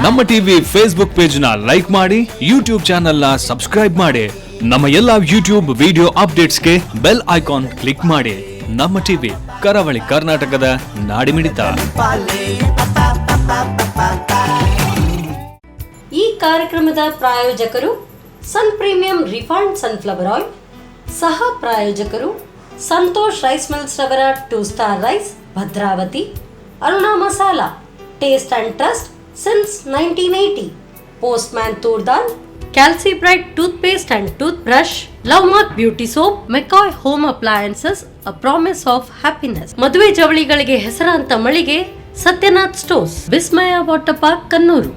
ನಮ್ಮ TV Facebook page ನ like ಮಾಡಿ, ಯೂಟ್ಯೂಬ್ ಚಾನೆಲ್ ನ ಸಬ್ಸ್ಕ್ರೈಬ್ ಮಾಡಿ. ನಮ್ಮ ಎಲ್ಲಾ ಯೂಟ್ಯೂಬ್ ವಿಡಿಯೋ ಅಪ್ಡೇಟ್ಸ್ಗೆ ಬೆಲ್ ಐಕಾನ್ ಕ್ಲಿಕ್ ಮಾಡಿ. ನಮ್ಮ ಟಿವಿ ಕರಾವಳಿ ಕರ್ನಾಟಕದ ನಾಡಿಮಿಡಿತ. ಈ ಕಾರ್ಯಕ್ರಮದ ಪ್ರಾಯೋಜಕರು sun premium refined sunflower oil, ಸಹ ಪ್ರಾಯೋಜಕರು ಸಂತೋಷ್ ರೈಸ್ ಮಿಲ್ಸ್ ರವರ 2 star rice, Bhadravati, Aruna masala, taste and trust since 1980, postman toor dal, calci bright toothpaste and tooth brush, love mark beauty soap, McCoy home appliances, a promise of happiness. ಮದುವೆ ಜವಳಿಗಳಿಗೆ ಹೆಸರಾಂತ ಮಳಿಗೆ Satyanath stores, Vismaya water park, Kannur.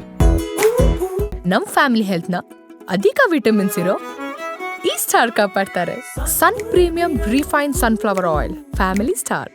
ನಮ್ family health ನ ಅಧಿಕ vitamins ಇರೋ ಈ ಸ್ಟಾರ್ ಕಾಪಾಡ್ತಾರೆ. Sun premium refined sunflower oil, family star.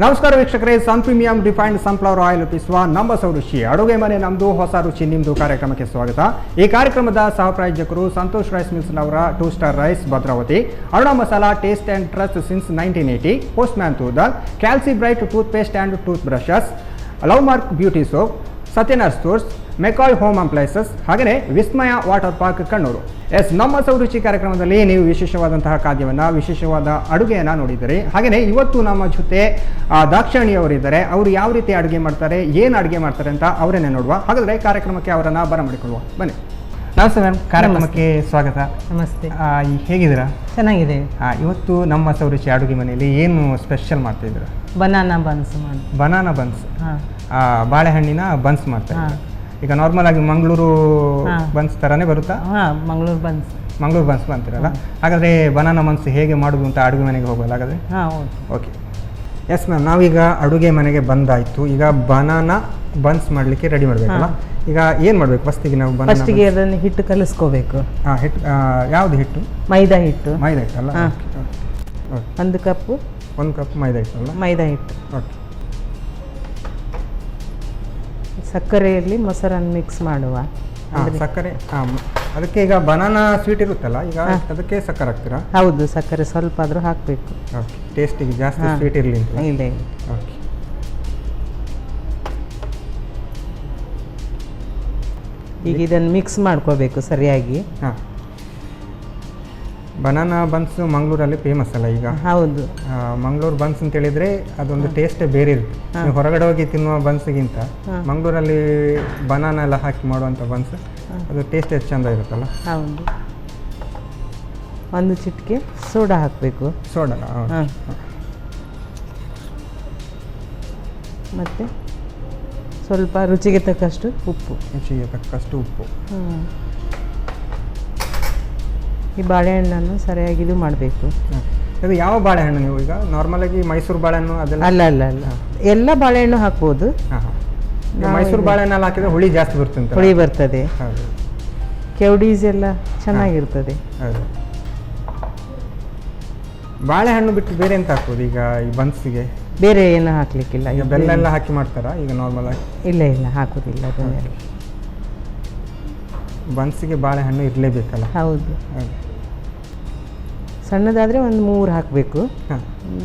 ನಮಸ್ಕಾರ ವೀಕ್ಷಕರೇ, sun premium refined sunflower oil ರೂಪಿಸುವ ನಮ್ಮ ರುಚಿ ಅಡುಗೆ ಮನೆ ನಮ್ಮದು, ಹೊಸ ರುಚಿ ನಿಮ್ಮದು ಕಾರ್ಯಕ್ರಮಕ್ಕೆ ಸ್ವಾಗತ. ಈ ಕಾರ್ಯಕ್ರಮದ ಸಹ ಪ್ರಾಯೋಜಕರು ಸಂತೋಷ್ ರೈಸ್ ಮಿಲ್ಸ್ನವರ 2 star rice, Bhadravati, Aruna masala, taste and trust since 1980, postman toor dal, calci bright toothpaste and tooth brushes, love mark beauty soap, Satyanath stores, McCoy home appliances, ಹಾಗೆಯೇ ವಿಸ್ಮಯ ವಾಟರ್ ಪಾರ್ಕ್, ಕಣ್ಣೂರು. ನಮ್ಮ ಸೌರುಚಿ ಕಾರ್ಯಕ್ರಮದಲ್ಲಿ ನೀವು ವಿಶೇಷವಾದಂತಹ ಖಾದ್ಯವನ್ನು, ವಿಶೇಷವಾದ ಅಡುಗೆಯನ್ನು ನೋಡಿದ್ದೀರಿ. ಹಾಗೆಯೇ ಇವತ್ತು ನಮ್ಮ ಜೊತೆ ದಾಕ್ಷಾಣಿಯವರಿದ್ದಾರೆ. ಅವರು ಯಾವ ರೀತಿ ಅಡುಗೆ ಮಾಡ್ತಾರೆ, ಏನು ಅಡುಗೆ ಮಾಡ್ತಾರೆ ಅಂತ ಅವರನ್ನೇ ನೋಡುವ. ಹಾಗಾದರೆ ಕಾರ್ಯಕ್ರಮಕ್ಕೆ ಅವರನ್ನು ಬರಮಾಡಿಕೊಳ್ಳುವ, ಬನ್ನಿ. ನಮಸ್ತೆ ಮ್ಯಾಮ್, ಕಾರ್ಯಕ್ರಮಕ್ಕೆ ಸ್ವಾಗತ. ನಮಸ್ತೆ. ಹೇಗಿದ್ದೀರಾ? ಚೆನ್ನಾಗಿದೆ. ಇವತ್ತು ನಮ್ಮ ಸೌರುಚಿ ಅಡುಗೆ ಮನೆಯಲ್ಲಿ ಏನು ಸ್ಪೆಷಲ್ ಮಾಡ್ತಾಯಿದ್ದೀರಾ? ಬನಾನಾ ಬನ್ಸ್ ಮಾಡಿ. ಬನಾನಾ ಬನ್ಸ್, ಬಾಳೆಹಣ್ಣಿನ ಬನ್ಸ್ ಮಾಡ್ತಾರೆ. ಈಗ ನಾರ್ಮಲ್ ಆಗಿ ಮಂಗಳೂರು ಬನ್ಸ್ ಥರನೇ ಬರುತ್ತಾ? ಮಂಗಳೂರು ಬನ್ಸ್. ಮಂಗಳೂರು ಬನ್ಸ್ ಅಂತೀರಲ್ಲ, ಹಾಗಾದರೆ ಬನಾನಾ ಬನ್ಸ್ ಹೇಗೆ ಮಾಡೋದು ಅಂತ ಅಡುಗೆ ಮನೆಗೆ ಹೋಗೋಲ್ಲ ಹಾಗಾದರೆ? Okay, yes ma'am. ನಾವೀಗ ಅಡುಗೆ ಮನೆಗೆ ಬಂದಾಯಿತು. ಈಗ ಬನಾನಾ ಬನ್ಸ್ ಮಾಡಲಿಕ್ಕೆ ರೆಡಿ ಮಾಡಬೇಕಲ್ಲ. ಈಗ ಏನು ಮಾಡಬೇಕು ಫಸ್ಟಿಗೆ? ನಾವು ಫಸ್ಟಿಗೆ ಅದನ್ನು ಹಿಟ್ಟು ಕಲಿಸ್ಕೋಬೇಕು. ಹಿಟ್ಟು ಯಾವುದು ಹಿಟ್ಟು? ಮೈದಾ ಹಿಟ್ಟು. ಮೈದಾ ಹಿಟ್ಟಲ್ಲ? ಒಂದು ಕಪ್ ಮೈದಾ ಹಿಟ್ಟಲ್ಲ? ಮೈದಾ ಹಿಟ್ಟು. ಓಕೆ. ಸಕ್ಕರೆಯಲ್ಲಿ ಮೊಸರನ್ನು ಮಿಕ್ಸ್ ಮಾಡುವ. ಸಕ್ಕರೆ, ಅದಕ್ಕೆ ಈಗ ಬನಾನಾ ಸ್ವೀಟ್ ಇರುತ್ತಲ್ಲ, ಈಗ ಅದಕ್ಕೆ ಸಕ್ಕರೆ ಹಾಕ್ತೀರಾ? ಹೌದು, ಸಕ್ಕರೆ ಸ್ವಲ್ಪ ಆದರೂ ಹಾಕಬೇಕು. ಓಕೆ, ಟೇಸ್ಟಿಗೆ ಜಾಸ್ತಿ ಸ್ವೀಟ್ ಇರಲಿ ಅಂತ. ಇಲ್ಲ. ಓಕೆ. ಈಗ ಇದನ್ನು ಮಿಕ್ಸ್ ಮಾಡ್ಕೋಬೇಕು ಸರಿಯಾಗಿ. ಹಾಂ, ಬನಾನಾ ಬನ್ಸ್ ಮಂಗಳೂರಲ್ಲಿ ಫೇಮಸ್ ಅಲ್ಲ ಈಗ? ಹೌದು. ಮಂಗಳೂರು ಬನ್ಸ್ ಅಂತ ಹೇಳಿದರೆ ಅದೊಂದು ಟೇಸ್ಟೇ ಬೇರೆ ಇರುತ್ತೆ. ನೀವು ಹೊರಗಡೆ ಹೋಗಿ ತಿನ್ನುವ ಬನ್ಸ್ಗಿಂತ ಮಂಗಳೂರಲ್ಲಿ ಬನಾನಾ ಎಲ್ಲ ಹಾಕಿ ಮಾಡುವಂಥ ಬನ್ಸ್ ಅದು ಟೇಸ್ಟ್ ಎಷ್ಟು ಚೆಂದ ಇರುತ್ತಲ್ಲ? ಹೌದು. ಒಂದು ಚಿಟಿಕೆ ಸೋಡಾ ಹಾಕಬೇಕು. ಸೋಡಾ? ಹಾಂ. ಮತ್ತು ಸ್ವಲ್ಪ ರುಚಿಗೆ ತಕ್ಕಷ್ಟು ಉಪ್ಪು. ರುಚಿಗೆ ತಕ್ಕಷ್ಟು ಉಪ್ಪು. ಈ ಬಾಳೆಹಣ್ಣನ್ನು ಸರಿಯಾಗಿ ಇದು ಮಾಡಬೇಕು. ಅದು ಯಾವ ಬಾಳೆಹಣ್ಣು? ನೀವು ಈಗ ನಾರ್ಮಲಾಗಿ ಮೈಸೂರು ಬಾಳೆಹಣ್ಣು ಅದೆಲ್ಲ? ಅಲ್ಲ, ಎಲ್ಲ ಬಾಳೆಹಣ್ಣು ಹಾಕ್ಬೋದು. ಮೈಸೂರು ಬಾಳೆಹಣ್ಣೆಲ್ಲ ಹಾಕಿದ್ರೆ ಹುಳಿ ಜಾಸ್ತಿ ಬರ್ತದೆ. ಹುಳಿ ಬರ್ತದೆ. ಹೌದು. ಕೆವಡೀಸ್ ಎಲ್ಲ ಚೆನ್ನಾಗಿರ್ತದೆ. ಹೌದು. ಬಾಳೆಹಣ್ಣು ಬಿಟ್ಟು ಬೇರೆ ಎಂತ ಹಾಕ್ಬೋದು ಈಗ ಈ ಬನ್ಸಿಗೆ? ಬೇರೆ ಏನು ಹಾಕ್ಲಿಕ್ಕಿಲ್ಲ. ಈಗ ಬೆಲ್ಲ ಎಲ್ಲ ಹಾಕಿ ಮಾಡ್ತಾರಾ ಈಗ ನಾರ್ಮಲ್ ಆಗಿ? ಇಲ್ಲ, ಹಾಕೋದಿಲ್ಲ ಅದನ್ನೆಲ್ಲ. ಬನ್ಸಿಗೆ ಬಾಳೆಹಣ್ಣು ಇರಲೇಬೇಕಲ್ಲ? ಹೌದು. ಸಣ್ಣದಾದರೆ ಒಂದು 3 ಹಾಕಬೇಕು,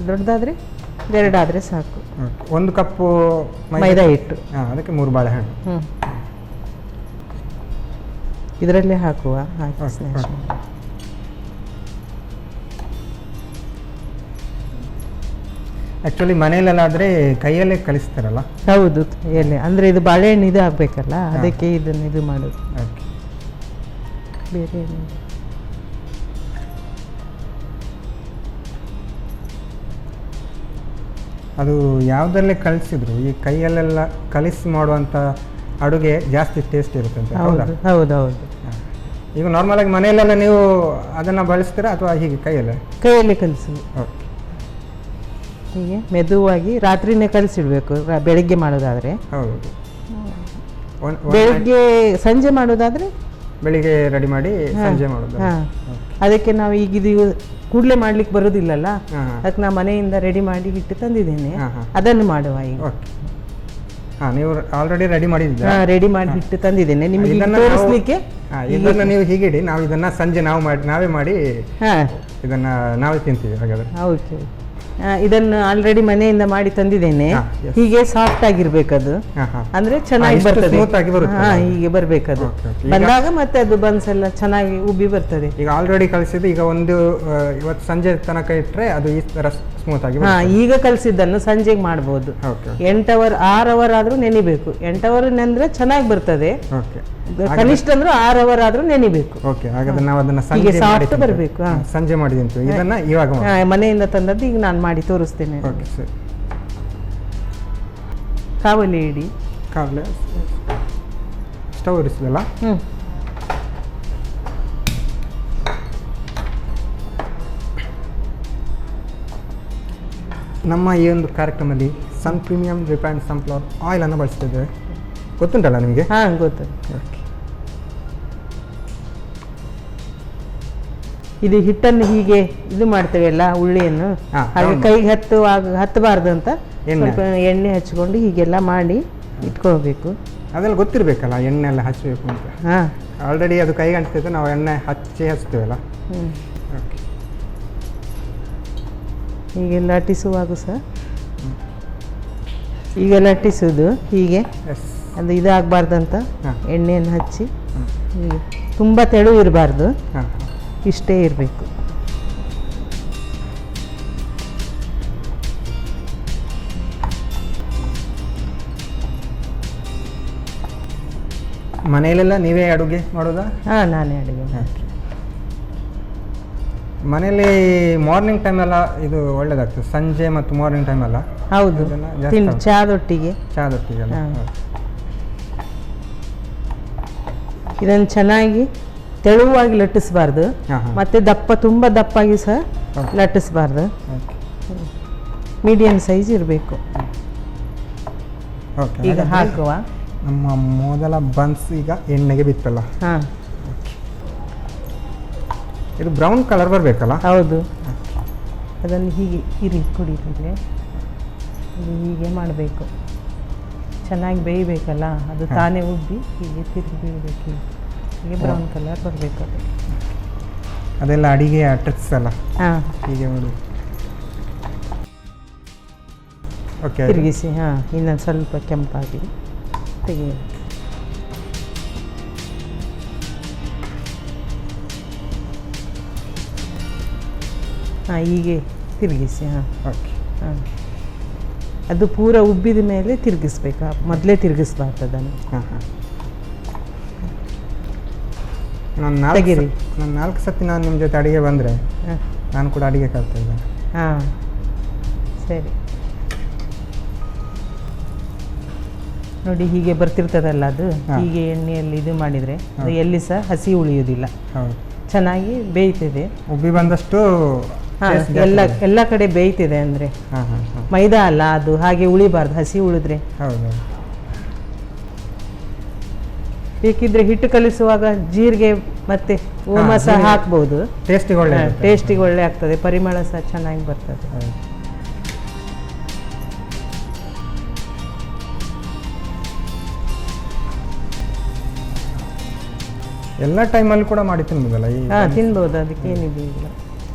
ದೊಡ್ಡದಾದರೆ 2 ಆದರೆ ಸಾಕು. 1 ಕಪ್ಪು ಮೈದಾ ಹಿಟ್ಟು, ಅದಕ್ಕೆ 3 ಬಾಳೆಹಣ್ಣು. ಇದರಲ್ಲೇ ಹಾಕುವ. ಆ್ಯಕ್ಚುಲಿ ಮನೆಯಲ್ಲಾದರೆ ಕೈಯಲ್ಲೇ ಕಲಿಸ್ತಾರಲ್ಲ? ಹೌದು, ಕೈಯಲ್ಲೇ. ಅಂದರೆ ಇದು ಬಾಳೆಹಣ್ಣು ಇದು ಹಾಕಬೇಕಲ್ಲ, ಅದಕ್ಕೆ ಇದನ್ನು ಇದು ಮಾಡೋದು. ಓಕೆ. ಬೇರೆ ಅದು ಯಾವುದಲ್ಲೇ ಕಲಿಸಿದ್ರು ಈ ಕೈಯಲ್ಲೆಲ್ಲ ಕಲಿಸಿ ಮಾಡುವಂಥ ಅಡುಗೆ ಜಾಸ್ತಿ ಟೇಸ್ಟ್ ಇರುತ್ತೆ ಅಂತ? ಹೌದು. ಈಗ ನಾರ್ಮಲಾಗಿ ಮನೆಯಲ್ಲೆಲ್ಲ ನೀವು ಅದನ್ನು ಬಳಸ್ತೀರಾ ಅಥವಾ ಹೀಗೆ ಕೈಯಲ್ಲೇ ಕಲಿಸಿ? ಓಕೆ. ಹೀಗೆ ಮೆದುವಾಗಿ ರಾತ್ರಿನೇ ಕಲಿಸಿಡ್ಬೇಕು ಬೆಳಿಗ್ಗೆ ಮಾಡೋದಾದರೆ. ಹೌದು. ಬೆಳಿಗ್ಗೆ ಸಂಜೆ ಮಾಡೋದಾದರೆ ಬೆಳಿಗ್ಗೆ ರೆಡಿ ಮಾಡಿ ಸಂಜೆ ಮಾಡೋದು. ಅದಕ್ಕೆ ನಾವು ಈಗ ಇದು ಕೂಡಲೇ ಮಾಡ್ಲಿಕ್ಕೆ ಬರೋದಿಲ್ಲಲ್ಲ, ಅದಕ್ಕೆ ನಾ ಮನೆಯಿಂದ ರೆಡಿ ಮಾಡಿ ಹಿಟ್ಟು ತಂದಿದ್ದೇನೆ, ಅದನ್ನು ಮಾಡುವ ಈಗ. ಹಾಂ, ನೀವು ಆಲ್ರೆಡಿ ರೆಡಿ ಮಾಡಿದ್ದೀರಾ? ರೆಡಿ ಮಾಡಿ ಹಿಟ್ಟು ತಂದಿದ್ದೇನೆ ನಿಮಗೆ ಇದನ್ನ ತೋರಿಸ್ಲಿಕ್ಕೆ. ಇದನ್ನು ನೀವು ಹೀಗಿಡಿ, ನಾವು ಇದನ್ನು ಸಂಜೆ ನಾವೇ ಮಾಡಿ ಹಾಂ, ಇದನ್ನು ನಾವೇ ತಿಂತೀವಿ. ಹಾಗಾದರೆ ಓಕೆ. ಇದನ್ನು ಆಲ್ರೆಡಿ ಮನೆಯಿಂದ ಮಾಡಿ ತಂದಿದ್ದೇನೆ. ಹೀಗೆ ಸಾಫ್ಟ್ ಆಗಿರ್ಬೇಕದು, ಅಂದ್ರೆ ಚೆನ್ನಾಗಿ ಬರ್ತದೆ. ಹೀಗೆ ಬರ್ಬೇಕದು. ಬಂದಾಗ ಮತ್ತೆ ಅದು ಬನ್ಸ್ ಎಲ್ಲ ಚೆನ್ನಾಗಿ ಉಬ್ಬಿ ಬರ್ತದೆ. ಈಗ ಆಲ್ರೆಡಿ ಕಲಿಸಿದ್ದು, ಈಗ ಇವತ್ತು ಸಂಜೆ ತನಕ ಇಟ್ಟರೆ ಅದು ಈ ತರ ಸ್ಮೂತ್ ಆಗಿ. ಈಗ ಕಲಿಸಿದ್ದನ್ನು ಸಂಜೆಗೆ ಮಾಡ್ಬೋದು. 8 ಅವರ್ 6 ಅವರ್ ಆದ್ರೂ ನೆನಿಬೇಕು. 8 ಅವರ್ ನೆಂದ್ರೆ ಚೆನ್ನಾಗಿ ಬರ್ತದೆ. ಕನಿಷ್ಠ ಅಂದ್ರೆ 6 ಅವರ್ ಆದ್ರೂ ನೆನಿಬೇಕು. ಓಕೆ, ಹಾಗಾದ್ರೆ ನಾವು ಅದನ್ನ ಸಂಜೆ ಬರಬೇಕು. ಸಂಜೆ ಮಾಡಿದಂತು. ಇದನ್ನ ಇವಾಗ ಮನೆಯಿಂದ ತಂದದ್ದು ಈಗ ನಾನು ಮಾಡಿ ತೋರಿಸ್ತೇನೆ. ಓಕೆ ಸರಿ. ಕಾವಲಿ ಇಡಿ. ಕಾವಲೆ ಸ್ಟವ್ ಇರಿಸಲ್ಲ. ನಮ್ಮ ಈ ಒಂದು ಕಾರ್ಯಕ್ರಮದಲ್ಲಿ ಸನ್ ಪ್ರೀಮಿಯಂ ರಿಫೈನ್ಡ್ ಸನ್ಫ್ಲವರ್ ಆಯಿಲ್ ಅನ್ನು ಬಳಸ್ತಿದ್ದೇವೆ. ಗೊತ್ತುಂಟಲ್ಲ ನಿಮಗೆ? ಹಾಂ, ಗೊತ್ತು. ಇದು ಹಿಟ್ಟನ್ನು ಹೀಗೆ ಇದು ಮಾಡ್ತೇವೆಲ್ಲ, ಉಳ್ಳಿಯನ್ನು ಹಾಗೆ ಕೈಗೆ ಹತ್ತಬಾರ್ದು ಅಂತ ಸ್ವಲ್ಪ ಎಣ್ಣೆ ಹಚ್ಕೊಂಡು ಹೀಗೆಲ್ಲ ಮಾಡಿ ಇಟ್ಕೊಳ್ಬೇಕು. ಅದೆಲ್ಲ ಗೊತ್ತಿರಬೇಕಲ್ಲ, ಎಣ್ಣೆ ಎಲ್ಲ ಹಚ್ಚಬೇಕು ಅಂತ. ಹಾಂ, ಆಲ್ರೆಡಿ ಅದು ಕೈಗೆ ಅಂಟಿಸ್ತೈತೆ, ನಾವು ಎಣ್ಣೆ ಹಚ್ತೇವಲ್ಲ. ಓಕೆ, ಹೀಗೆ ಲಟ್ಟಿಸುವಾಗ ಸಹ ಈಗ ಲಟ್ಟಿಸೋದು ಹೀಗೆ. ಅದು ಇದಾಗಬಾರ್ದಂತ ಎಣ್ಣೆಯನ್ನು ಹಚ್ಚಿ ಹೀಗೆ ತುಂಬ ತೆಳು ಇರಬಾರ್ದು, ಇಷ್ಟೇ ಇರಬೇಕು. ಮನೆಯಲ್ಲೆಲ್ಲ ನೀವೇ ಅಡುಗೆ ಮಾಡೋದಾ? ಹಾಂ, ನಾನೇ ಅಡುಗೆ. ಮನೇಲಿ ಮಾರ್ನಿಂಗ್ ಟೈಮ್ ಎಲ್ಲ ಇದು ಒಳ್ಳೇದಾಗ್ತದೆ, ಸಂಜೆ ಮತ್ತು ಮಾರ್ನಿಂಗ್ ಟೈಮ್ ಎಲ್ಲ. ಹೌದು, ಚಾದೊಟ್ಟಿಗೆ. ಇದನ್ನು ಚೆನ್ನಾಗಿ ತೆಳುವಾಗಿ ಲಟ್ಟಿಸಬಾರ್ದು, ಮತ್ತೆ ತುಂಬ ದಪ್ಪಾಗಿ ಸಹ ಲಟ್ಟಿಸಬಾರ್ದು. ಮೀಡಿಯಂ ಸೈಜ್ ಇರಬೇಕು. ಈಗ ಹಾಕುವ. ನಮ್ಮ ಮೊದಲ ಬನ್ಸ್ ಈಗ ಎಣ್ಣೆಗೆ ಬಿತ್ತಲ್ಲ. ಹಾಂ, ಇದು ಬ್ರೌನ್ ಕಲರ್ ಬರಬೇಕಲ್ಲ? ಹೌದು. ಅದನ್ನು ಹೀಗೆ ಕುಡಿದ್ರೆ ಹೀಗೆ ಮಾಡಬೇಕು. ಚೆನ್ನಾಗಿ ಬೇಯಬೇಕಲ್ಲ, ಅದು ತಾನೇ ಉಬ್ಬಿ ಹೀಗೆ ತಿರುಗಿ ಬೀಳಬೇಕು. ಹೀಗೆ ಬ್ರೌನ್ ಕಲರ್ ಬರಬೇಕು. ಅದೆಲ್ಲ ಅಡಿಗೆ ಟ್ರಿಕ್ಸ್ ಅಲ್ಲ? ಹಾಂ, ಹೀಗೆ ಮಾಡಿ. ಓಕೆ, ತಿರುಗಿಸಿ. ಹಾಂ, ಇನ್ನೊಂದು ಸ್ವಲ್ಪ ಕೆಂಪಾಗಿ ತೆಗೆಯ. ಹಾಂ, ಹೀಗೆ ತಿರುಗಿಸಿ. ಹಾಂ, ಓಕೆ. ಹಾಂ, ಅದು ಪೂರ ಉಬ್ಬಿದ ಮೇಲೆ ತಿರುಗಿಸ್ಬೇಕು, ಮೊದಲೇ ತಿರುಗಿಸ್ಬಾರ್ದು ಅದನ್ನು. ಹಾಂ ಹಾಂ. ನಾನು 4 ಸತಿ ನಾನು ನಿಮ್ಮ ಜೊತೆ ಅಡುಗೆ ಬಂದರೆ ನಾನು ಕೂಡ ಅಡುಗೆ ಕಲ್ತಾ ಇದ್ದೇನೆ. ಹಾಂ, ಸರಿ. ನೋಡಿ, ಹೀಗೆ ಬರ್ತಿರ್ತದಲ್ಲ ಅದು, ಹೀಗೆ ಎಣ್ಣೆಯಲ್ಲಿ ಇದು ಮಾಡಿದರೆ ಅದು ಎಲ್ಲಿ ಸಹ ಹಸಿ ಉಳಿಯೋದಿಲ್ಲ. ಹೌದು, ಚೆನ್ನಾಗಿ ಬೇಯ್ತದೆ. ಉಬ್ಬಿ ಬಂದಷ್ಟು ಎಲ್ಲ ಕಡೆ ಬೇಯ್ತಿದೆ ಅಂದರೆ. ಮೈದಾ ಅಲ್ಲ ಅದು, ಹಾಗೆ ಉಳಿಬಾರ್ದು, ಹಸಿ ಉಳಿದ್ರೆ. ಹೌದು. ಬೇಕಿದ್ರೆ ಹಿಟ್ಟು ಕಲಿಸುವಾಗ ಜೀರಿಗೆ ಮತ್ತೆ ಓಮ ಸಹ ಹಾಕ್ಬೋದು. ಟೇಸ್ಟಿಗೆ ಒಳ್ಳೆ ಆಗ್ತದೆ, ಪರಿಮಳ ಸಹ ಚೆನ್ನಾಗಿ ಬರ್ತದೆ. ಎಲ್ಲ ಟೈಮಲ್ಲಿ ಕೂಡ ಮಾಡಿ ತಿನ್ಬೋದಲ್ಲ? ಹಾಂ, ತಿನ್ಬೋದು, ಅದಕ್ಕೆ ಏನಿದೆ ಇಲ್ಲ.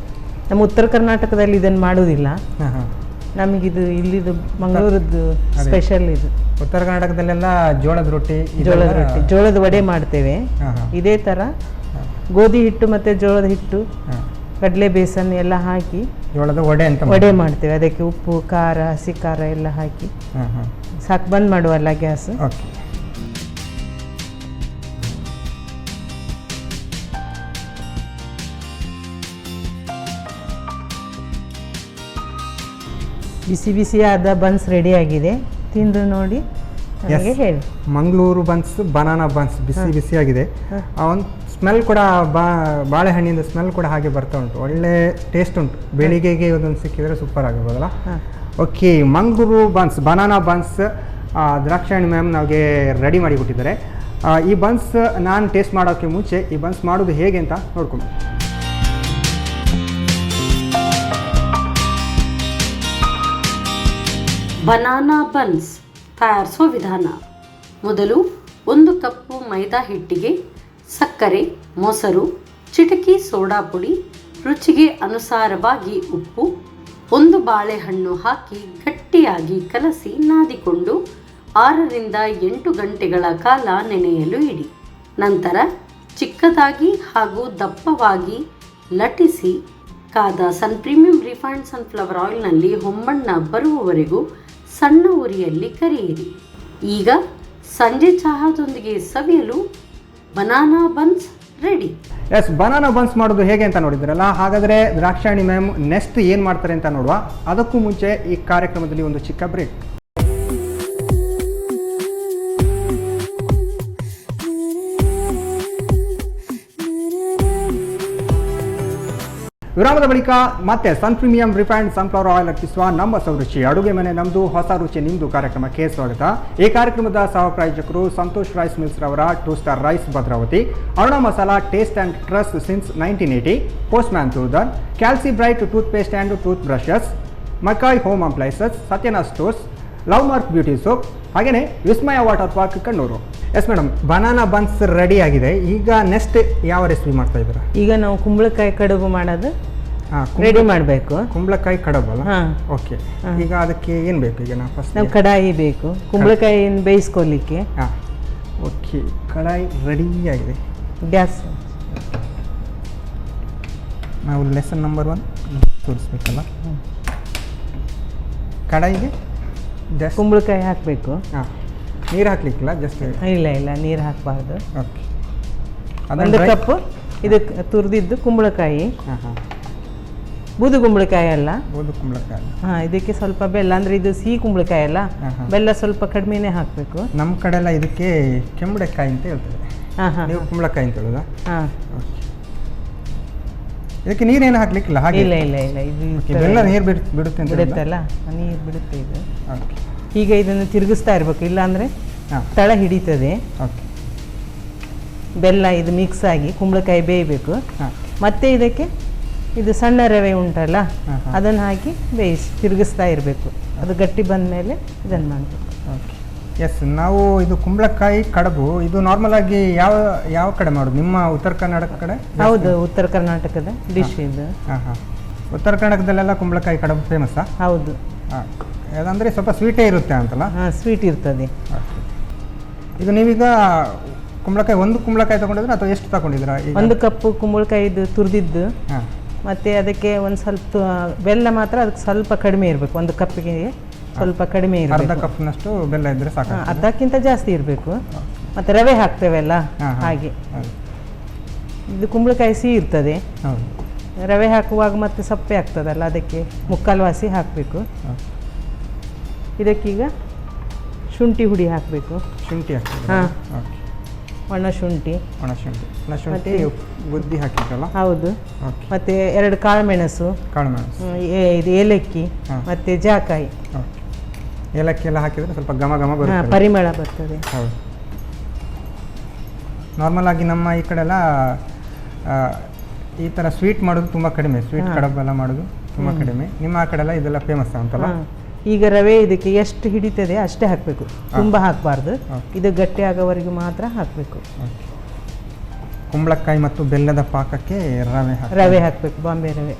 ನಮ್ಮ ಉತ್ತರ ಕರ್ನಾಟಕದಲ್ಲಿ ಇದನ್ನು ಮಾಡೋದಿಲ್ಲ. ನಮಗಿದು ಇಲ್ಲಿದು ಮಂಗಳೂರದ್ದು ಸ್ಪೆಷಲ್. ಇದು ಉತ್ತರ ಕರ್ನಾಟಕದಲ್ಲೆಲ್ಲ ಜೋಳದ ರೊಟ್ಟಿ, ಜೋಳದ ವಡೆ ಮಾಡ್ತೇವೆ. ಇದೇ ಥರ ಗೋಧಿ ಹಿಟ್ಟು ಮತ್ತು ಜೋಳದ ಹಿಟ್ಟು, ಕಡಲೆ ಬೇಸನ್ ಎಲ್ಲ ಹಾಕಿ ಜೋಳದ ವಡೆ ಮಾಡ್ತೇವೆ. ಅದಕ್ಕೆ ಉಪ್ಪು, ಖಾರ, ಹಸಿ ಖಾರ ಎಲ್ಲ ಹಾಕಿ ಸಾಕು. ಬಂದ್ ಮಾಡುವಲ್ಲ ಗ್ಯಾಸ್. ಬಿಸಿ ಬಿಸಿಯಾದ ಬನ್ಸ್ ರೆಡಿ ಆಗಿದೆ, ತಿಂದು ನೋಡಿ ನನಗೆ ಹೇಳಿ. ಮಂಗಳೂರು ಬನ್ಸ್, ಬನಾನಾ ಬನ್ಸ್ ಬಿಸಿ ಬಿಸಿಯಾಗಿದೆ. ಆ ಒಂದು ಸ್ಮೆಲ್ ಕೂಡ ಬಾಳೆಹಣ್ಣಿಂದ ಸ್ಮೆಲ್ ಕೂಡ ಹಾಗೆ ಬರ್ತಾ ಉಂಟು, ಒಳ್ಳೆ ಟೇಸ್ಟ್ ಉಂಟು. ಬೆಳಿಗ್ಗೆಗೆ ಇದೊಂದು ಸಿಕ್ಕಿದರೆ ಸೂಪರ್ ಆಗಿರ್ಬೋದಲ್ಲ? Okay, Mangaluru buns, banana buns Dakshayani ma'am ನಮಗೆ ರೆಡಿ ಮಾಡಿ ಕೊಟ್ಟಿದ್ದಾರೆ. ಈ ಬನ್ಸ್ ನಾನು ಟೇಸ್ಟ್ ಮಾಡೋಕ್ಕೆ ಮುಂಚೆ ಈ ಬನ್ಸ್ ಮಾಡೋದು ಹೇಗೆ ಅಂತ ನೋಡ್ಕೊಂಡು. ಬನಾನಾ ಬನ್ಸ್ ತಯಾರಿಸುವ ವಿಧಾನ. ಮೊದಲು 1 ಕಪ್ಪು ಮೈದಾ ಹಿಟ್ಟಿಗೆ ಸಕ್ಕರೆ, ಮೊಸರು, ಚಿಟಕಿ ಸೋಡಾ ಪುಡಿ, ರುಚಿಗೆ ಅನುಸಾರವಾಗಿ ಉಪ್ಪು, 1 ಬಾಳೆಹಣ್ಣು ಹಾಕಿ ಗಟ್ಟಿಯಾಗಿ ಕಲಸಿ ನಾದಿಕೊಂಡು 6 ರಿಂದ 8 ಗಂಟೆಗಳ ಕಾಲ ನೆನೆಯಲು ಇಡಿ. ನಂತರ ಚಿಕ್ಕದಾಗಿ ಹಾಗೂ ದಪ್ಪವಾಗಿ ಲಟ್ಟಿಸಿ ಕಾದ ಸನ್ ಪ್ರೀಮಿಯಂ ರಿಫೈನ್ಡ್ ಸನ್ಫ್ಲವರ್ ಆಯಿಲ್ನಲ್ಲಿ ಹೊಂಬಣ್ಣ ಬರುವವರೆಗೂ ಸಣ್ಣ ಉರಿಯಲ್ಲಿ ಕರಿಯಿರಿ. ಈಗ ಸಂಜೆ ಚಹಾದೊಂದಿಗೆ ಸವಿಯಲು banana buns ready. Yes, banana buns ಮಾಡೋದು ಹೇಗೆ ಅಂತ ನೋಡಿದ್ರಲ್ಲ. ಹಾಗಾದರೆ ದ್ರಾಕ್ಷಾಯಣಿ ಮ್ಯಾಮ್ ನೆಕ್ಸ್ಟ್ ಏನು ಮಾಡ್ತಾರೆ ಅಂತ ನೋಡುವ. ಅದಕ್ಕೂ ಮುಂಚೆ ಈ ಕಾರ್ಯಕ್ರಮದಲ್ಲಿ ಒಂದು ಚಿಕ್ಕ ಬ್ರೇಕ್. ವಿರಾಮದ ಬಳಿಕ ಮತ್ತೆ ಸನ್ ಪ್ರೀಮಿಯಂ ರಿಫೈನ್ಡ್ ಸನ್ಫ್ಲವರ್ ಆಯಿಲ್ ಅರ್ಪಿಸುವ ನಮ್ಮ ಸೌರುಚಿ ಅಡುಗೆ ಮನೆ ನಮ್ಮದು ಹೊಸ ರುಚಿ ನಿಮ್ಮದು ಕಾರ್ಯಕ್ರಮಕ್ಕೆ ಸ್ವಾಗತ. ಈ ಕಾರ್ಯಕ್ರಮದ ಸಹ ಪ್ರಾಯೋಜಕರು ಸಂತೋಷ್ ರೈಸ್ ಮಿಲ್ಸ್ ರವರ 2 star rice Bhadravati, Aruna masala taste and trust since 1980, postman toor dal, calci bright tooth paste and tooth brushes, McCoy home appliances, Satyanath stores, love mark beauty soap, ಹಾಗೆಯೇ Vismaya water park Kannur. Yes madam, banana buns ready ಆಗಿದೆ. ಈಗ next ಯಾವ recipe ಮಾಡ್ತಾ ಇದ್ದೀರಾ? ಈಗ ನಾವು ಕುಂಬಳಕಾಯಿ ಕಡುಬು ಮಾಡೋದು ರೆಡಿ ಮಾಡಬೇಕು. ಕುಂಬಳಕಾಯಿ ಕಡುಬು ಅಲ್ಲ? ಓಕೆ. ಈಗ ಅದಕ್ಕೆ ಏನು ಬೇಕು? ಈಗ ನಾವು ಕಡಾಯಿ ಬೇಕು ಕುಂಬಳಕಾಯಿಯನ್ನು ಬೇಯಿಸ್ಕೊಲಿಕ್ಕೆ. ಹಾಂ, ಓಕೆ. ಕಡಾಯಿ ರೆಡಿ ಆಗಿದೆ. ಗ್ಯಾಸ್ ನಾವು ಲೆಸನ್ ನಂಬರ್ 1 ತೋರಿಸ್ಬೇಕಲ್ಲ. ಕಡಾಯಿಗೆ ಕುಂಬಳಕಾಯಿ ಹಾಕಬೇಕು. ಹಾಂ, ನೀರು ಹಾಕ್ಲಿಕ್ಕಿಲ್ಲ, ಜಸ್ಟ್ ಇಲ್ಲ ನೀರು ಹಾಕಬಾರ್ದು. ಓಕೆ. 1 ಕಪ್ ಇದಕ್ಕೆ ತುರಿದಿದ್ದು ಕುಂಬಳಕಾಯಿ. ಹಾಂ, ಬೂದು ಕುಂಬಳಕಾಯಿ ಅಲ್ಲ, ಬೂದು ಕುಂಬಳಕಾಯಿ. ಹಾಂ, ಇದಕ್ಕೆ ಸ್ವಲ್ಪ ಬೆಲ್ಲ, ಅಂದರೆ ಇದು ಸಿಹಿ ಕುಂಬಳಕಾಯಿ ಅಲ್ಲ, ಬೆಲ್ಲ ಸ್ವಲ್ಪ ಕಡಿಮೆನೇ ಹಾಕಬೇಕು. ನಮ್ಮ ಕಡೆ ಎಲ್ಲ ಇದಕ್ಕೆ ಕೆಂಬಳೆಕಾಯಿ ಅಂತ ಹೇಳ್ತೇವೆ. ನೀವು ಕುಂಬಳಕಾಯಿ ಅಂತ ಹೇಳೋದಾ? ಹಾಂ, ಓಕೆ. ಇದಕ್ಕೆ ನೀರೇನು ಹಾಕ್ಲಿಕ್ಕಿಲ್ಲ? ಹಾಗೆ ಇಲ್ಲ ಇದು ಬೆಲ್ಲ ನೀರು ಬಿಡುತ್ತೆ ಅಂತ ಬಿಡುತ್ತಲ್ಲ, ನೀರು ಬಿಡುತ್ತೆ ಇದು. ಓಕೆ. ಈಗ ಇದನ್ನು ತಿರುಗಿಸ್ತಾ ಇರಬೇಕು, ಇಲ್ಲಾಂದರೆ ತಳ ಹಿಡಿತದೆ. ಓಕೆ. ಬೆಲ್ಲ ಇದು ಮಿಕ್ಸ್ ಆಗಿ ಕುಂಬಳಕಾಯಿ ಬೇಯಬೇಕು. ಮತ್ತೆ ಇದಕ್ಕೆ ಇದು ಸಣ್ಣ ರವೆ ಉಂಟಲ್ಲ, ಅದನ್ನು ಹಾಕಿ ತಿರುಗಿಸ್ತಾ ಇರಬೇಕು. ಅದು ಗಟ್ಟಿ ಬಂದ ಮೇಲೆ ಇದನ್ನು ಮಾಡಬೇಕು. ಓಕೆ. ಎಸ್, ನಾವು ಇದು ಕುಂಬಳಕಾಯಿ ಕಡುಬು ಇದು ನಾರ್ಮಲ್ ಆಗಿ ಯಾವ ಕಡೆ ಮಾಡೋದು? ನಿಮ್ಮ ಉತ್ತರ ಕರ್ನಾಟಕ ಕಡೆ? ಹೌದು, ಉತ್ತರ ಕರ್ನಾಟಕದ ಡಿಶ್ ಇದು. ಹಾಂ. ಉತ್ತರ ಕರ್ನಾಟಕದಲ್ಲೆಲ್ಲ ಕುಂಬಳಕಾಯಿ ಕಡುಬು ಫೇಮಸ್ಸಾ? ಹೌದು. ಹಾಂ, ಅದಂದರೆ ಸ್ವಲ್ಪ ಸ್ವೀಟೇ ಇರುತ್ತೆ ಅಂತಲ್ಲ? ಹಾಂ, ಸ್ವೀಟ್ ಇರ್ತದೆ. ಓಕೆ. ಇದು ನೀವೀಗ ಕುಂಬಳಕಾಯಿ 1 ಕುಂಬಳಕಾಯಿ ತೊಗೊಂಡಿದ್ರೆ ಅಥವಾ ಎಷ್ಟು ತಗೊಂಡಿದ್ದೀರಾ? 1 ಕಪ್ಪು ಕುಂಬಳಕಾಯಿದು ತುರಿದಿದ್ದು. ಹಾಂ. ಮತ್ತು ಅದಕ್ಕೆ ಒಂದು ಸ್ವಲ್ಪ ಬೆಲ್ಲ ಮಾತ್ರ ಅದಕ್ಕೆ ಸ್ವಲ್ಪ ಕಡಿಮೆ ಇರಬೇಕು. 1 ಕಪ್ಪಿಗೆ ಸ್ವಲ್ಪ ಕಡಿಮೆ ಇರಬೇಕು. ಅರ್ಧ ಕಪ್ನಷ್ಟು ಬೆಲ್ಲ ಇದ್ದರೆ ಸಾಕು. ಅರ್ಧಕ್ಕಿಂತ ಜಾಸ್ತಿ ಇರಬೇಕು. ಮತ್ತು ರವೆ ಹಾಕ್ತೇವೆಲ್ಲ ಹಾಗೆ. ಇದು ಕುಂಬಳಕಾಯಿ ಸಿಹಿ ಇರ್ತದೆ. ರವೆ ಹಾಕುವಾಗ ಮತ್ತೆ ಸಪ್ಪೆ ಆಗ್ತದಲ್ಲ, ಅದಕ್ಕೆ ಮುಕ್ಕಾಲ್ವಾಸಿ ಹಾಕಬೇಕು. ಇದಕ್ಕೀಗ ಶುಂಠಿ ಹುಡಿ ಹಾಕಬೇಕು. ಶುಂಠಿ ಹಾಕಬೇಕು. ಹಾಂ, ಓಕೆ. ಒಣಶುಂಠಿ ಬುದ್ಧಿ ಹಾಕಿದ್ರಲ್ಲ? ಹೌದು. ಮತ್ತು 2 ಕಾಳುಮೆಣಸು, ಇದು ಏಲಕ್ಕಿ ಮತ್ತು ಜಾಕಾಯಿ. ಏಲಕ್ಕಿ ಎಲ್ಲ ಹಾಕಿದರೆ ಸ್ವಲ್ಪ ಘಮ ಬರುತ್ತೆ, ಪರಿಮಳ ಬರ್ತದೆ. ಹೌದು. ನಾರ್ಮಲ್ ಆಗಿ ನಮ್ಮ ಈ ಕಡೆ ಎಲ್ಲ ಈ ಥರ ಸ್ವೀಟ್ ಮಾಡೋದು ತುಂಬ ಕಡಿಮೆ. ಸ್ವೀಟ್ ಕಡುಬೆಲ್ಲ ಮಾಡೋದು ತುಂಬ ಕಡಿಮೆ. ನಿಮ್ಮ ಆ ಕಡೆ ಎಲ್ಲ ಇದೆಲ್ಲ ಫೇಮಸ್ ಅಂತಲ್ಲ? ಈಗ ರವೆ ಇದಕ್ಕೆ ಎಷ್ಟು ಹಿಡಿತದೆ ಅಷ್ಟೇ ಹಾಕಬೇಕು, ತುಂಬ ಹಾಕಬಾರ್ದು. ಇದು ಗಟ್ಟಿ ಆಗೋವರೆಗೂ ಮಾತ್ರ ಹಾಕಬೇಕು. ಕುಂಬಳಕಾಯಿ ಮತ್ತು ಬೆಲ್ಲದ ಪಾಕಕ್ಕೆ ರವೆ ಹಾಕಬೇಕು. ಬಾಂಬೆ ರವೆ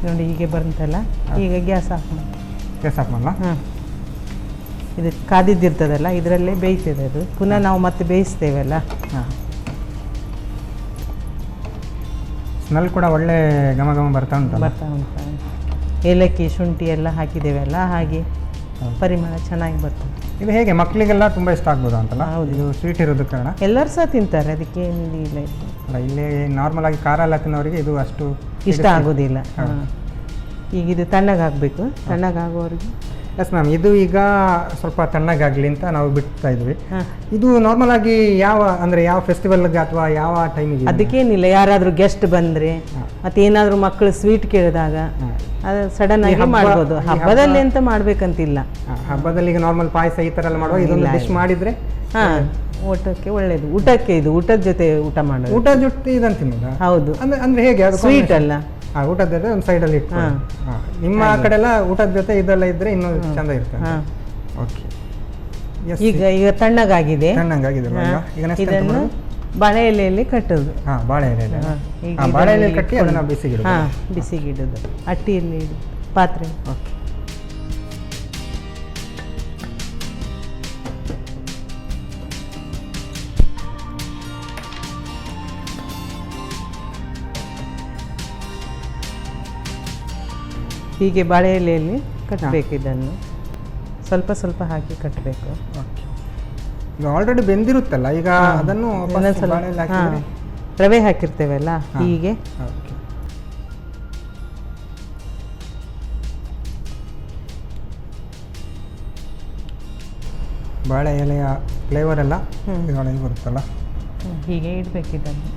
ನೋಡಿ, ಹೀಗೆ ಬಂತಲ್ಲ. ಈಗ ಗ್ಯಾಸ್ ಆಫ್ ಮಾಡಲ್ಲ? ಹಾಂ, ಇದು ಕಾದಿದ್ದಿರ್ತದಲ್ಲ, ಇದರಲ್ಲೇ ಬೇಯ್ತದೆ ಅದು. ಪುನಃ ನಾವು ಮತ್ತೆ ಬೇಯಿಸ್ತೇವಲ್ಲ. ಹಾಂ, ಸ್ಮೆಲ್ ಕೂಡ ಒಳ್ಳೆ ಘಮ ಬರ್ತಾ ಉಂಟು. ಏಲಕ್ಕಿ ಶುಂಠಿ ಎಲ್ಲ ಹಾಕಿದ್ದೇವೆಲ್ಲ, ಹಾಗೆ ಪರಿಮಳ ಚೆನ್ನಾಗಿ ಬರ್ತದೆ. ಇದು ಹೇಗೆ ಮಕ್ಕಳಿಗೆಲ್ಲ ತುಂಬ ಇಷ್ಟ ಆಗ್ಬೋದು ಅಂತಲ್ಲ? ಹೌದು, ಇದು ಸ್ವೀಟ್ ಇರೋದು ಕಾರಣ ಎಲ್ಲರೂ ಸಹ ತಿಂತಾರೆ, ಅದಕ್ಕೆ ಏನಿಲ್ಲ. ಅಲ್ಲ, ಇಲ್ಲಿ ನಾರ್ಮಲ್ ಆಗಿ ಖಾರ ಎಲ್ಲ ತಿನ್ನೋರಿಗೆ ಇದು ಅಷ್ಟು ಇಷ್ಟ ಆಗೋದಿಲ್ಲ. ಈಗ ಇದು ತಣ್ಣಗಾಗಬೇಕು, ತಣ್ಣಗಾಗೋವರೆಗೂ. ಎಸ್ ಮ್ಯಾಮ್, ಇದು ಈಗ ಸ್ವಲ್ಪ ತಣ್ಣಗಾಗಲಿ ಅಂತ ನಾವು ಬಿಡ್ತಾ ಇದ್ವಿ. ಇದು ನಾರ್ಮಲ್ ಆಗಿ ಯಾವ ಫೆಸ್ಟಿವಲ್ಗೆ ಅಥವಾ ಯಾವ ಟೈಮಿಗೆ? ಅದಕ್ಕೇನಿಲ್ಲ, ಯಾರಾದರೂ ಗೆಸ್ಟ್ ಬಂದರೆ ಮತ್ತೆ ಏನಾದರೂ ಮಕ್ಕಳು ಸ್ವೀಟ್ ಕೇಳಿದಾಗ ಅದು ಸಡನ್ ಆಗಿ ಮಾಡ್ಬೋದು. ಹಬ್ಬದಲ್ಲಿ ಎಂತ ಮಾಡ್ಬೇಕಂತಿಲ್ಲ. ಹಬ್ಬದಲ್ಲಿ ಈಗ ನಾರ್ಮಲ್ ಪಾಯಸ ಈ ಥರ ಎಲ್ಲ ಮಾಡುವ ಇದೊಂದು ಡಿಶ್ ಮಾಡಿದರೆ ಊಟಕ್ಕೆ ಒಳ್ಳೇದು. ಊಟಕ್ಕೆ ಇದು ಊಟದ ಜೊತೆ ಊಟ ಮಾಡೋದು. ಊಟದ ಜೊತೆ ಇದಂತ ತಿನ್ನೋದು? ಹೌದು. ಅಂದ್ರೆ ಹೇಗೆ? ಸ್ವೀಟ್ ಅಲ್ಲ, ಊಟದ ಜೊತೆ ಒಂದು ಸೈಡಲ್ಲಿ ಇಟ್ಕೊಳ್ಳಿ. ನಿಮ್ಮ ಕಡೆ ಎಲ್ಲ ಊಟದ ಜೊತೆ ಇದೆಲ್ಲ ಇದ್ರೆ ಇನ್ನೂ ಚಂದ ಇರ್ತದೆ. ಓಕೆ, ಈಗ ತಣ್ಣಗಾಗಿದೆ. ಈಗ ನೆಕ್ಸ್ಟ್ ಇದನ್ನು ಬಾಳೆ ಎಲೆಯಲ್ಲಿ ಕಟ್ಟೋದು. ಬಾಳೆ ಎಲೆಯಲ್ಲಿ ಕಟ್ಟಿ ಅದನ್ನ ಬಿಸಿಗಿಡೋದು. ಬಿಸಿಗಿಡೋದು ಅಟ್ಟಿಯಲ್ಲಿ ಇಡು ಪಾತ್ರೆ. ಓಕೆ, ಹೀಗೆ ಬಾಳೆ ಎಲೆಯಲ್ಲಿ ಕಟ್ಟಬೇಕು. ಇದನ್ನು ಸ್ವಲ್ಪ ಸ್ವಲ್ಪ ಹಾಕಿ ಕಟ್ಟಬೇಕು. ಈಗ ಆಲ್ರೆಡಿ ಬೆಂದಿರುತ್ತಲ್ಲ, ಈಗ ಅದನ್ನು ರವೆ ಹಾಕಿರ್ತೇವಲ್ಲ ಹೀಗೆ. ಬಾಳೆ ಎಲೆಯ ಫ್ಲೇವರ್ ಎಲ್ಲ ಇದರೊಳಗೆ ಬರುತ್ತಲ್ಲ, ಹೀಗೆ ಇಡಬೇಕು ಇದನ್ನು.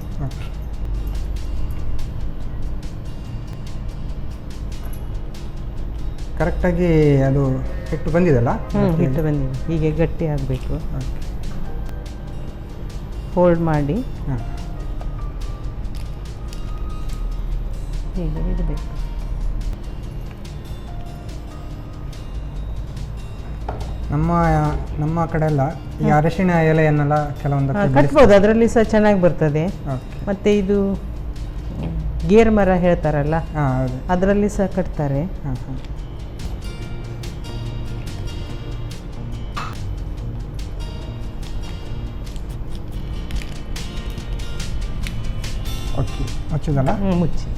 ಕರೆಕ್ಟಾಗಿ ಅದು ಹಿಟ್ಟು ಬಂದಿದೆಲ್ಲ, ಹಿಟ್ಟು ಬಂದಿದೆ. ಹೀಗೆ ಗಟ್ಟಿ ಆಗಬೇಕು. ಫೋಲ್ಡ್ ಮಾಡಿ ಹೀಗೆ ಇಡಬೇಕು. ನಮ್ಮ ಕಡೆ ಎಲ್ಲ ಈ ಅರಿಶಿಣ ಎಲೆಯನ್ನೆಲ್ಲ ಕೆಲವೊಂದು ಕಟ್ಬೋದು, ಅದರಲ್ಲಿ ಸಹ ಚೆನ್ನಾಗಿ ಬರ್ತದೆ. ಮತ್ತೆ ಇದು ಗೇರ್ ಮರ ಹೇಳ್ತಾರಲ್ಲ, ಅದರಲ್ಲಿ ಸಹ ಕಟ್ತಾರೆ. ಓಕೆ, ಮುಚ್ಚಿದಲ್ಲ? ಮುಚ್ಚಿ.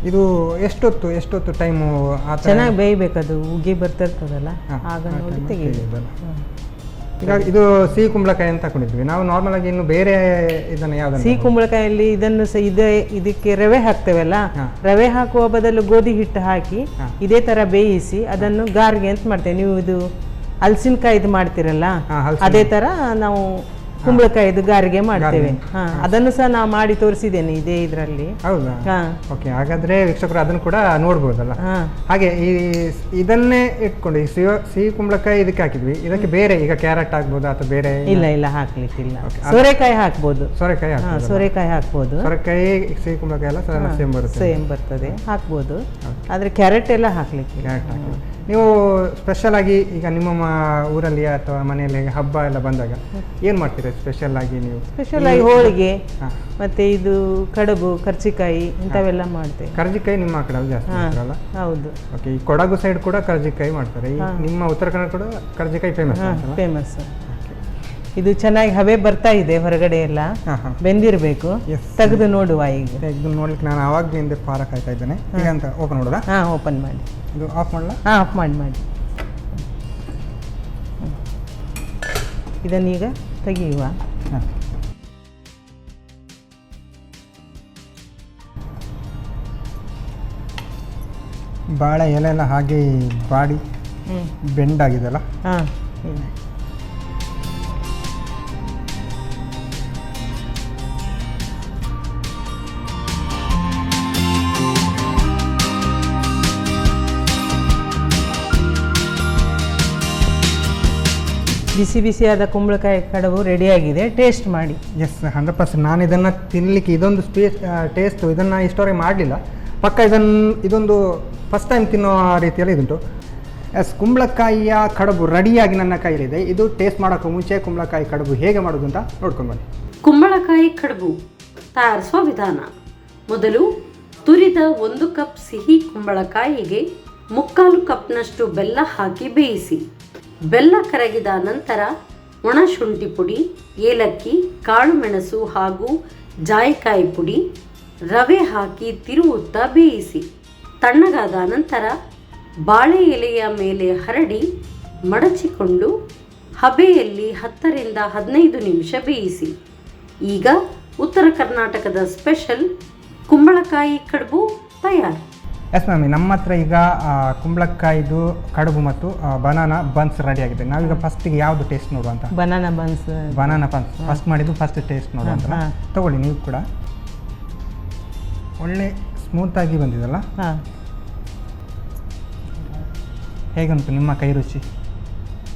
ಇದು ಎಷ್ಟೊತ್ತು ಟೈಮು ಚೆನ್ನಾಗಿ ಬೇಯಬೇಕದು. ಉಗಿ ಬರ್ತಿರ್ತದಲ್ಲ, ಆಗ ನೋಡಿ ತೆಗೆಯಬೇಕು. ಈಗ ಇದು ಸಿಹಿ ಕುಂಬಳಕಾಯಿ ಅಂತ ಹಾಕೊಂಡಿದ್ವಿ ನಾವು. ನಾರ್ಮಲ್ ಆಗಿ ಇನ್ನು ಬೇರೆ ಇದನ್ನು ಯಾವ್ದು? ಸಿಹಿ ಕುಂಬಳಕಾಯಲ್ಲಿ ಇದನ್ನು ಸಹ ಇದಕ್ಕೆ ರವೆ ಹಾಕ್ತೇವಲ್ಲ, ರವೆ ಹಾಕುವ ಬದಲು ಗೋಧಿ ಹಿಟ್ಟು ಹಾಕಿ ಇದೇ ತರ ಬೇಯಿಸಿ ಅದನ್ನು ಗಾರ್ಗೆ ಅಂತ ಮಾಡ್ತೇವೆ. ನೀವು ಇದು ಹಲಸಿನಕಾಯಿದು ಮಾಡ್ತಿರಲ್ಲ, ಅದೇ ತರ ನಾವು ಕುಂಬಳಕಾಯಿದು ಗಾರಿಗೆ ಮಾಡ್ತೇವೆ. ಅದನ್ನು ಸಹ ನಾವು ಮಾಡಿ ತೋರಿಸಿದ್ದೇನೆ ಇದೇ ಇದರಲ್ಲಿ. ಹೌದಾ? ಓಕೆ, ಹಾಗಾದ್ರೆ ವೀಕ್ಷಕರು ಅದನ್ನು ಕೂಡ ನೋಡ್ಬೋದಲ್ಲ. ಹಾಗೆ ಇದನ್ನೇ ಇಟ್ಕೊಂಡು ಈ ಸಿಹಿ ಕುಂಬಳಕಾಯಿ ಇದಕ್ಕೆ ಹಾಕಿದ್ವಿ, ಇದಕ್ಕೆ ಬೇರೆ ಈಗ ಕ್ಯಾರೆಟ್ ಹಾಕ್ಬೋದು ಅಥವಾ ಬೇರೆ? ಇಲ್ಲ ಹಾಕ್ಲಿಕ್ಕಿಲ್ಲ. ಸೋರೆಕಾಯಿ ಹಾಕ್ಬೋದು. ಸೋರೆಕಾಯಿ ಹಾಕ್ಬೋದು. ಸೋರೆಕಾಯಿ ಸಿಹಿ ಕುಂಬಳಕಾಯಿ ಎಲ್ಲ ಸೇಮ್ ಬರ್ತದೆ, ಹಾಕ್ಬೋದು. ಆದ್ರೆ ಕ್ಯಾರೆಟ್ ಎಲ್ಲ ಹಾಕ್ಲಿಕ್ಕೆ. ನೀವು ಸ್ಪೆಷಲ್ ಆಗಿ ಈಗ ನಿಮ್ಮ ಊರಲ್ಲಿ ಅಥವಾ ಮನೆಯಲ್ಲಿ ಹಬ್ಬ ಎಲ್ಲ ಬಂದಾಗ ಏನ್ ಮಾಡ್ತೀರಾ ಸ್ಪೆಷಲ್ ಆಗಿ? ನೀವು ಸ್ಪೆಷಲ್ ಆಗಿ ಹೋಳಿಗೆ, ಮತ್ತೆ ಇದು ಕಡುಬು, ಕರ್ಜಿಕಾಯಿ ಇಂಥವೆಲ್ಲ ಮಾಡ್ತೇವೆ. ಕರ್ಜಿಕಾಯಿ ನಿಮ್ಮ ಕಡೆ ಜಾಸ್ತಿ ಮಾಡ್ತಾರಲ್ಲ? ಹೌದು. ಓಕೆ, ಈ ಕೊಡಗು ಸೈಡ್ ಕೂಡ ಕರ್ಜಿಕಾಯಿ ಮಾಡ್ತಾರೆ. ನಿಮ್ಮ ಉತ್ತರ ಕನ್ನಡ ಕೂಡ ಕರ್ಜಿಕಾಯಿ ಫೇಮಸ್. ಇದು ಚೆನ್ನಾಗಿ ಹಬೆ ಬರ್ತಾ ಇದೆ ಹೊರಗಡೆ ಎಲ್ಲ, ಬೆಂದಿರಬೇಕು. ತೆಗೆದು ನೋಡುವ. ಈಗ ತೆಗೆದು ನೋಡ್ಲಿಕ್ಕೆ ನಾನು ಆವಾಗಲಿಂದ ಪಾರ ಕಾಯ್ತಾ ಇದ್ದೇನೆ. ಈಗ ಅಂತ ಓಪನ್ ಮಾಡೋದಾ? ಓಪನ್ ಮಾಡಿ. ಇದು ಆಫ್ ಮಾಡಲಾ? ಆಫ್ ಮಾಡಿ. ಇದನ್ನೀಗ ತೆಗೆಯುವ. ಬಾಳೆ ಎಲೆ ಎಲ್ಲ ಹಾಗೆ ಬಾಡಿ ಬೆಂಡಾಗಿದೆಲ್ಲ. ಬಿಸಿ ಬಿಸಿಯಾದ ಕುಂಬಳಕಾಯಿ ಕಡುಬು ರೆಡಿಯಾಗಿದೆ. ಟೇಸ್ಟ್ ಮಾಡಿ. ಎಸ್, 100%. ನಾನು ಇದನ್ನು ತಿನ್ನಲಿಕ್ಕೆ ಇದೊಂದು ಟೇಸ್ಟು ಇದನ್ನು ಇಷ್ಟವರೆಗೆ ಮಾಡಲಿಲ್ಲ. ಪಕ್ಕ ಇದೊಂದು ಫಸ್ಟ್ ಟೈಮ್ ತಿನ್ನೋ ರೀತಿಯಲ್ಲಿ ಇದುಂಟು. ಎಸ್, ಕುಂಬಳಕಾಯಿಯ ಕಡುಬು ರೆಡಿಯಾಗಿ ನನ್ನ ಕೈಲಿದೆ. ಇದು ಟೇಸ್ಟ್ ಮಾಡೋಕ್ಕೂ ಮುಂಚೆ ಕುಂಬಳಕಾಯಿ ಕಡುಬು ಹೇಗೆ ಮಾಡೋದು ಅಂತ ನೋಡ್ಕೊಂಡು ಬನ್ನಿ. ಕುಂಬಳಕಾಯಿ ಕಡುಬು ತಯಾರಿಸುವ ವಿಧಾನ. ಮೊದಲು ತುರಿದ 1 ಕಪ್ ಸಿಹಿ ಕುಂಬಳಕಾಯಿಗೆ 3/4 ಕಪ್ನಷ್ಟು ಬೆಲ್ಲ ಹಾಕಿ ಬೇಯಿಸಿ. ಬೆಲ್ಲ ಕರಗಿದ ನಂತರ ಒಣ ಶುಂಠಿ ಪುಡಿ, ಏಲಕ್ಕಿ, ಕಾಳು ಮೆಣಸು ಹಾಗೂ ಜಾಯಿಕಾಯಿ ಪುಡಿ, ರವೆ ಹಾಕಿ ತಿರುವುತ್ತಾ ಬೇಯಿಸಿ. ತಣ್ಣಗಾದ ನಂತರ ಬಾಳೆ ಎಲೆಯ ಮೇಲೆ ಹರಡಿ ಮಡಚಿಕೊಂಡು ಹಬೆಯಲ್ಲಿ 10 ರಿಂದ 15 ನಿಮಿಷ ಬೇಯಿಸಿ. ಈಗ ಉತ್ತರ ಕರ್ನಾಟಕದ ಸ್ಪೆಷಲ್ ಕುಂಬಳಕಾಯಿ ಕಡುಬು ತಯಾರು. ಎಸ್ ಮ್ಯಾಮ್, ನಮ್ಮ ಹತ್ರ ಈಗ ಕುಂಬಳಕಾಯಿದು ಕಡುಬು ಮತ್ತು ಬನಾನಾ ಬನ್ಸ್ ರೆಡಿ ಆಗಿದೆ. ನಾವೀಗ ಫಸ್ಟಿಗೆ ಯಾವುದು ಟೇಸ್ಟ್ ನೋಡುವ ಅಂತ? ಬನಾನಾ ಬನ್ಸ್ ಫಸ್ಟ್ ಮಾಡಿದ್ದು ಫಸ್ಟ್ ಟೇಸ್ಟ್ ನೋಡುವ ಅಂತ. ತಗೊಳ್ಳಿ ನೀವು ಕೂಡ. ಒಳ್ಳೆ ಸ್ಮೂತಾಗಿ ಬಂದಿದಲ್ಲ? ಹೇಗುಂಟು ನಿಮ್ಮ ಕೈ ರುಚಿ?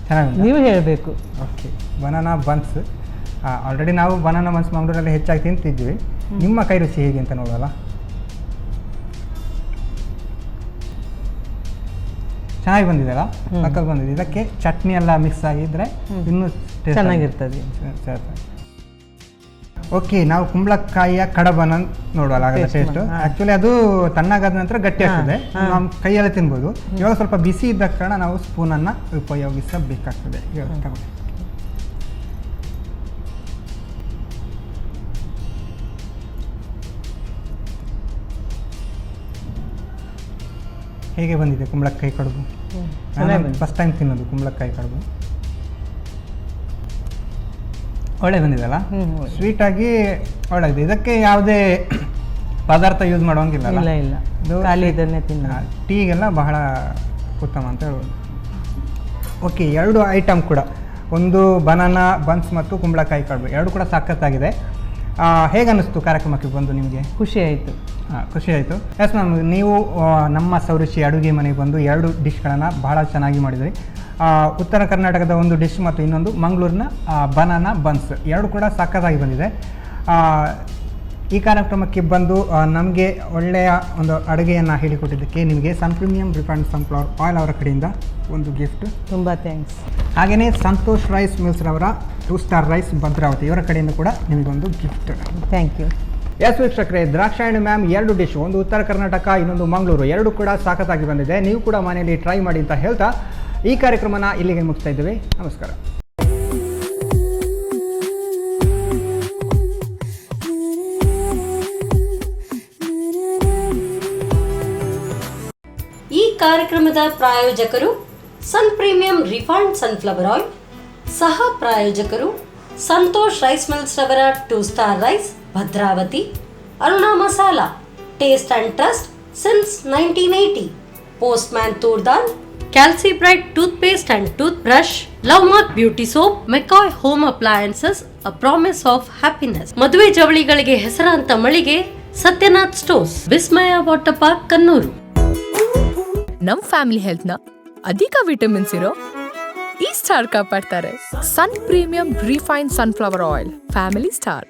ಚೆನ್ನಾಗಿ ನೀವು ಹೇಳಬೇಕು. ಓಕೆ, ಬನಾನಾ ಬನ್ಸ್ ಆಲ್ರೆಡಿ ನಾವು ಬನಾನಾ ಬನ್ಸ್ ಮಂಗಳೂರಲ್ಲಿ ಹೆಚ್ಚಾಗಿ ತಿಂತಿದ್ವಿ. ನಿಮ್ಮ ಕೈ ರುಚಿ ಹೇಗೆ ಅಂತ ನೋಡೋಲ್ಲ. ಚೆನ್ನಾಗಿ ಬಂದಿದೆಯಲ್ಲ, ಪಕ್ಕದ ಬಂದಿದೆ. ಇದಕ್ಕೆ ಚಟ್ನಿ ಎಲ್ಲ ಮಿಕ್ಸ್ ಆಗಿದ್ರೆ ಇನ್ನೂ ಚೆನ್ನಾಗಿರ್ತದೆ. ಓಕೆ, ನಾವು ಕುಂಬಳಕಾಯಿಯ ಕಡಬನ ನೋಡುವಲ್ಲ ಆಗಲ್ಲ ಟೇಸ್ಟ್. ಆ್ಯಕ್ಚುಲಿ ಅದು ತಣ್ಣಗಾದ ನಂತರ ಗಟ್ಟಿ ಆಗ್ತದೆ, ನಮ್ಮ ಕೈಯಲ್ಲೇ ತಿನ್ಬೋದು. ಇವಾಗ ಸ್ವಲ್ಪ ಬಿಸಿ ಇದ್ದ ಕಾರಣ ನಾವು ಸ್ಪೂನನ್ನು ಉಪಯೋಗಿಸಬೇಕಾಗ್ತದೆ. ಇವಾಗ ತಗೊಳ್ಳಿ. ಹೇಗೆ ಬಂದಿದೆ ಕುಂಬಳಕಾಯಿ ಕಡುಬು? ಫಸ್ಟ್ ಟೈಮ್ ತಿನ್ನೋದು ಕುಂಬಳಕಾಯಿ ಕಡುಬು. ಒಳ್ಳೆ ಬಂದಿದೆಲ್ಲ, ಸ್ವೀಟಾಗಿ ಒಳ್ಳೆದಿದೆ. ಇದಕ್ಕೆ ಯಾವುದೇ ಪದಾರ್ಥ ಯೂಸ್ ಮಾಡೋಂಗಿಲ್ಲ. ಇಲ್ಲ, ಖಾಲಿ ಇದನ್ನೇ ತಿನ್ನ. ಟೀಗೆಲ್ಲ ಬಹಳ ಉತ್ತಮ ಅಂತ ಹೇಳ್ಬೋದು. ಓಕೆ, 2 ಐಟಮ್ ಕೂಡ, ಒಂದು ಬನಾನಾ ಬನ್ಸ್ ಮತ್ತು ಕುಂಬಳಕಾಯಿ ಕಡುಬು, 2 ಕೂಡ ಸಖತ್ತಾಗಿದೆ. ಹೇಗೆ ಅನ್ನಿಸ್ತು ಕಾರ್ಯಕ್ರಮಕ್ಕೆ ಬಂದು ನಿಮಗೆ? ಖುಷಿ ಆಯಿತು. ಖುಷಿ ಆಯಿತು. ಎಸ್ ಮ್ಯಾಮ್, ನೀವು ನಮ್ಮ ಸೌರುಚಿ ಅಡುಗೆ ಮನೆಗೆ ಬಂದು 2 ಡಿಶ್ಗಳನ್ನು ಬಹಳ ಚೆನ್ನಾಗಿ ಮಾಡಿದ್ರಿ. ಉತ್ತರ ಕರ್ನಾಟಕದ ಒಂದು ಡಿಶ್ ಮತ್ತು ಇನ್ನೊಂದು ಮಂಗಳೂರಿನ ಬನಾನಾ ಬನ್ಸ್, 2 ಕೂಡ ಸಖತ್ತಾಗಿ ಬಂದಿದೆ. ಈ ಕಾರ್ಯಕ್ರಮಕ್ಕೆ ಬಂದು ನಮಗೆ ಒಳ್ಳೆಯ ಒಂದು ಅಡುಗೆಯನ್ನು ಹೇಳಿಕೊಟ್ಟಿದ್ದಕ್ಕೆ ನಿಮಗೆ sun premium refined sunflower oil ಅವರ ಕಡೆಯಿಂದ ಒಂದು ಗಿಫ್ಟ್. ತುಂಬ ಥ್ಯಾಂಕ್ಸ್. ಹಾಗೆಯೇ ಸಂತೋಷ್ ರೈಸ್ ಮಿಲ್ಸ್ರವರ 2 ಸ್ಟಾರ್ ರೈಸ್ ಭದ್ರಾವತಿ ಇವರ ಕಡೆಯಿಂದ ಕೂಡ ನಿಮಗೊಂದು ಗಿಫ್ಟ್. Thank you. ಎಸ್ ವೀಕ್ಷಕರೇ, ದ್ರಾಕ್ಷಾಯಣಿ ಮ್ಯಾಮ್ 2 ಡಿಶ್, ಒಂದು ಉತ್ತರ ಕರ್ನಾಟಕ, ಇನ್ನೊಂದು ಮಂಗಳೂರು, 2 ಕೂಡ ಸಖತ್ತಾಗಿ ಬಂದಿದೆ. ನೀವು ಕೂಡ ಮನೆಯಲ್ಲಿ ಟ್ರೈ ಮಾಡಿ ಅಂತ ಹೇಳ್ತಾ ಈ ಕಾರ್ಯಕ್ರಮನ ಇಲ್ಲಿಗೆ ಮುಗಿಸ್ತಾ ಇದ್ದೀವಿ. ನಮಸ್ಕಾರ. ಈ ಕಾರ್ಯಕ್ರಮದ ಪ್ರಾಯೋಜಕರು sun premium refined sunflower oil, ಸಹ ಪ್ರಾಯೋಜಕರು ಸಂತೋಷ್ ರೈಸ್ ಮಿಲ್ಸ್ ರವರ 2 star rice Bhadravati, Aruna masala, taste and trust since 1980, postman toor dal, calci bright toothpaste and tooth brush, love mark beauty soap, McCoy home appliances, a promise of happiness, ಮದುವೆ ಜವಳಿಗಳಿಗೆ ಹೆಸರಾಂತ ಮಳಿಗೆ Satyanath stores, Vismaya water park Kannur. ನಮ್ family health ನ ಅಧಿಕ vitamins ಇರೋ ಈ ಸ್ಟಾರ್ ಕಾಪಾಡ್ತಾರೆ. Sun premium refined sunflower oil, family star.